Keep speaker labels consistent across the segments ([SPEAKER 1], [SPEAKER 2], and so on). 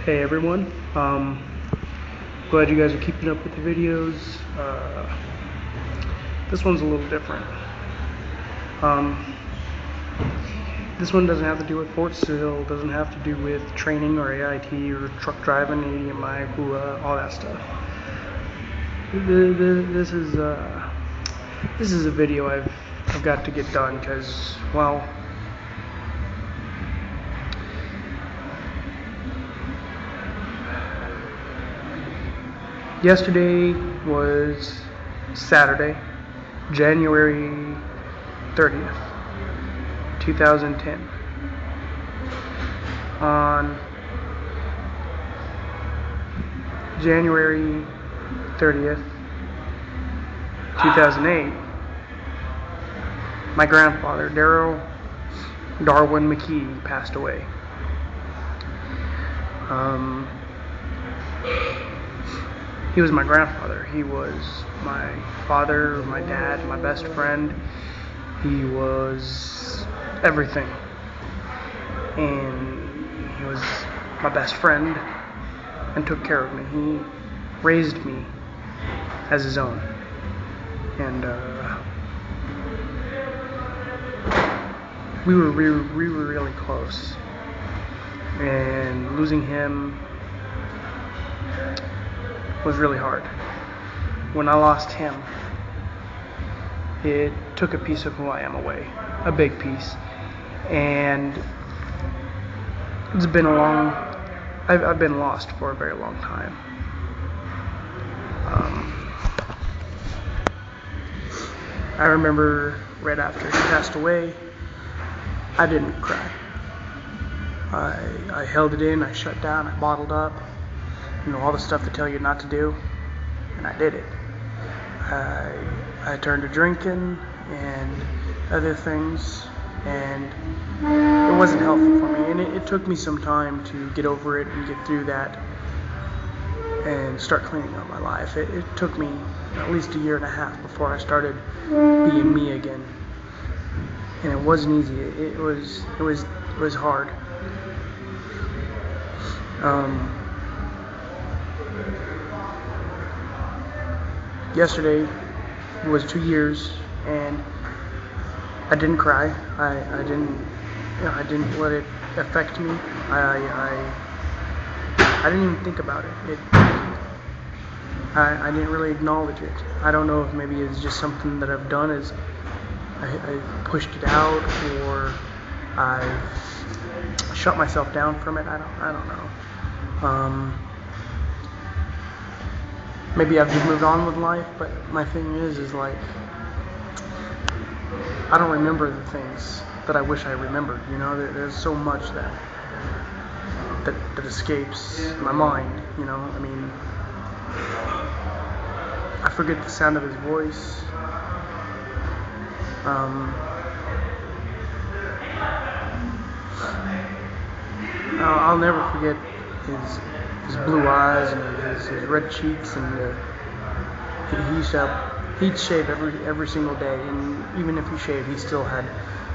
[SPEAKER 1] Hey everyone, glad you guys are keeping up with the videos. This one's a little different. This one doesn't have to do with Fort Sill, doesn't have to do with training or AIT or truck driving, ADMI, all that stuff. This is a video I've got to get done because, well, yesterday was Saturday, January 30th, 2010. On January 30th, 2008, my grandfather, Darwin McKee, passed away. He was my grandfather. He was my father, my dad, my best friend. He was everything. And he was my best friend and took care of me. He raised me as his own. And we were really close. And losing him was really hard. When I lost him, it took a piece of who I am away, a big piece. And it's been I've been lost for a very long time. I remember right after he passed away, I didn't cry. I held it in, I shut down, I bottled up. All the stuff they tell you not to do, and I did it. I turned to drinking and other things, and it wasn't healthy for me, and it took me some time to get over it and get through that and start cleaning up my life. It took me at least a year and a half before I started being me again, and it wasn't easy. It was hard. Yesterday was 2 years, and I didn't cry. I didn't let it affect me. I didn't even think about it. I didn't really acknowledge it. I don't know if maybe it's just something that I've done is I pushed it out, or I shut myself down from it. I don't know. Maybe I've just moved on with life, but my thing is like, I don't remember the things that I wish I remembered. There's so much that escapes my mind. I forget the sound of his voice. I'll never forget his blue eyes and his red cheeks, and he'd shave every single day, and even if he shaved, he still had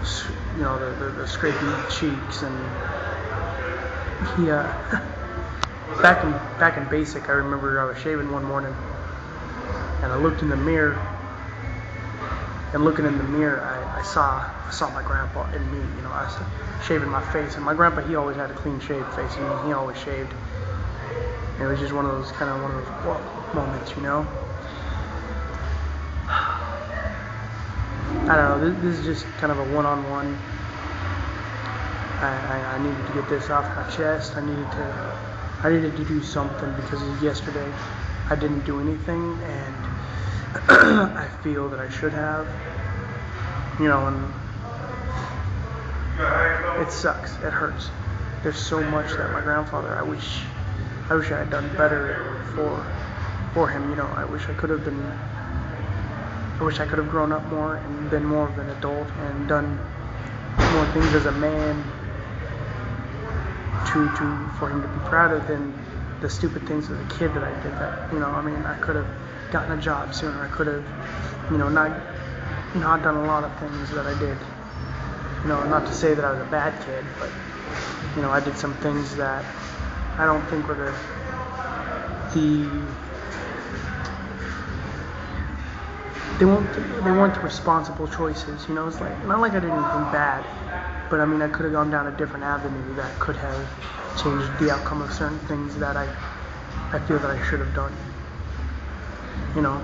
[SPEAKER 1] the scrapey cheeks. And he back in basic, I remember I was shaving one morning, and I looked in the mirror, and looking in the mirror, I saw my grandpa in me. I was shaving my face, and my grandpa, he always had a clean shaved face, and he always shaved. And it was just one of those moments, I don't know. This is just kind of a one-on-one. I needed to get this off my chest. I needed to do something because yesterday I didn't do anything, and I feel that I should have. And it sucks. It hurts. There's so much that my grandfather, I wish I had done better for him. I wish I could have grown up more and been more of an adult and done more things as a man for him to be proud of than the stupid things as a kid that I did. I could have gotten a job sooner. I could have, not done a lot of things that I did. Not to say that I was a bad kid, but I did some things that I don't think were the they weren't the responsible choices. You know, it's like not like I did anything bad, but I mean I could have gone down a different avenue that could have changed the outcome of certain things that I feel that I should have done. You know,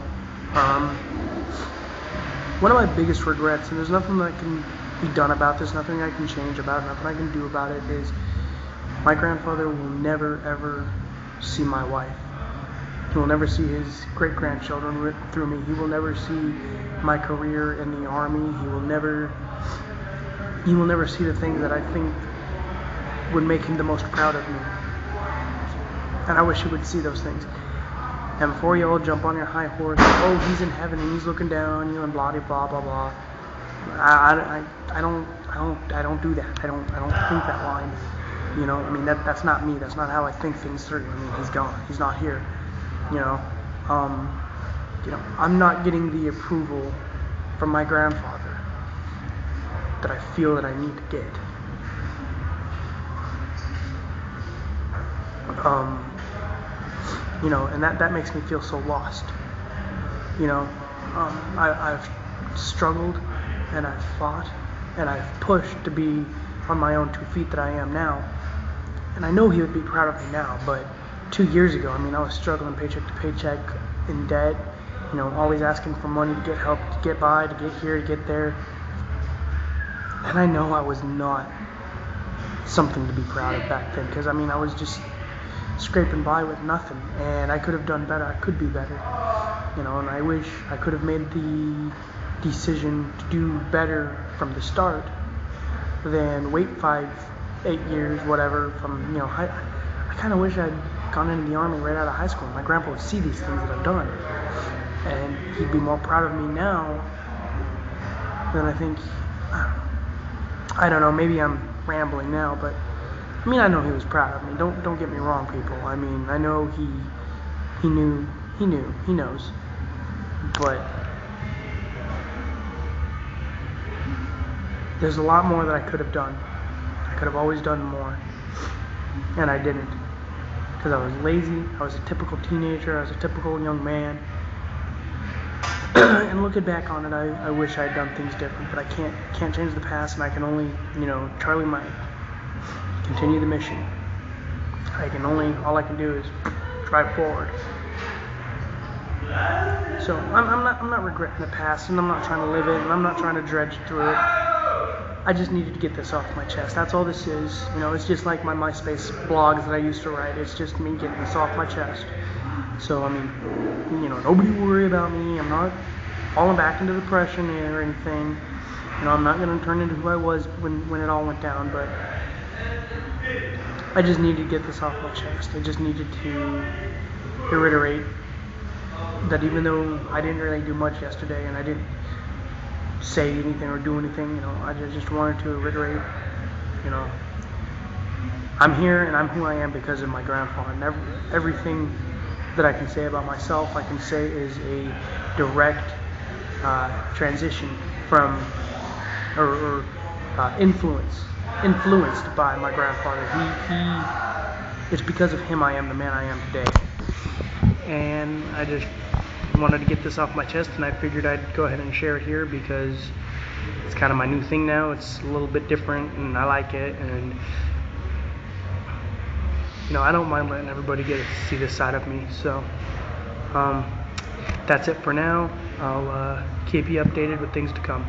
[SPEAKER 1] one of my biggest regrets, and there's nothing that can be done about this, nothing I can change about it, nothing I can do about it, is my grandfather will never ever see my wife. He will never see his great-grandchildren through me. He will never see my career in the Army. He will never see the things that I think would make him the most proud of me. And I wish he would see those things. And before you all jump on your high horse, oh, he's in heaven and he's looking down on you and blah blah blah blah. I don't do that. I don't think that line. You know, I mean that's not me. That's not how I think things through. I mean, he's gone. He's not here. You know, I'm not getting the approval from my grandfather that I feel that I need to get. You know, and that makes me feel so lost. You know, I've struggled and I've fought and I've pushed to be on my own 2 feet that I am now. And I know he would be proud of me now, but 2 years ago, I mean, I was struggling paycheck to paycheck in debt, you know, always asking for money to get help, to get by, to get here, to get there. And I know I was not something to be proud of back then, because I mean, I was just scraping by with nothing, and I could have done better. I could be better, you know, and I wish I could have made the decision to do better from the start than wait 5, 8 years, whatever, from, you know, I kind of wish I'd gone into the Army right out of high school. My grandpa would see these things that I've done, and he'd be more proud of me now than I think. I don't know, maybe I'm rambling now, but I mean, I know he was proud of me. Don't get me wrong, people. I mean, I know he knows. But there's a lot more that I could have done. I could have always done more, and I didn't, because I was lazy. I was a typical teenager. I was a typical young man. And looking back on it, I wish I had done things different, but I can't change the past, and I can only, you know, Charlie might continue the mission. All I can do is drive forward. So I'm not regretting the past, and I'm not trying to live it, and I'm not trying to dredge through it. I just needed to get this off my chest. That's all this is. You know, it's just like my MySpace blogs that I used to write. It's just me getting this off my chest. So, I mean, you know, nobody worry about me. I'm not falling back into depression or anything. You know, I'm not going to turn into who I was when it all went down, but I just needed to get this off my chest. I just needed to reiterate that even though I didn't really do much yesterday and I didn't say anything or do anything, you know, I just wanted to reiterate, you know, I'm here and I'm who I am because of my grandfather. And everything that I can say about myself, I can say is a direct transition from or influenced by my grandfather. It's because of him I am the man I am today. And I just wanted to get this off my chest, and I figured I'd go ahead and share it here because it's kind of my new thing now. It's a little bit different, and I like it. And you know, I don't mind letting everybody get to see this side of me. So that's it for now. I'll keep you updated with things to come.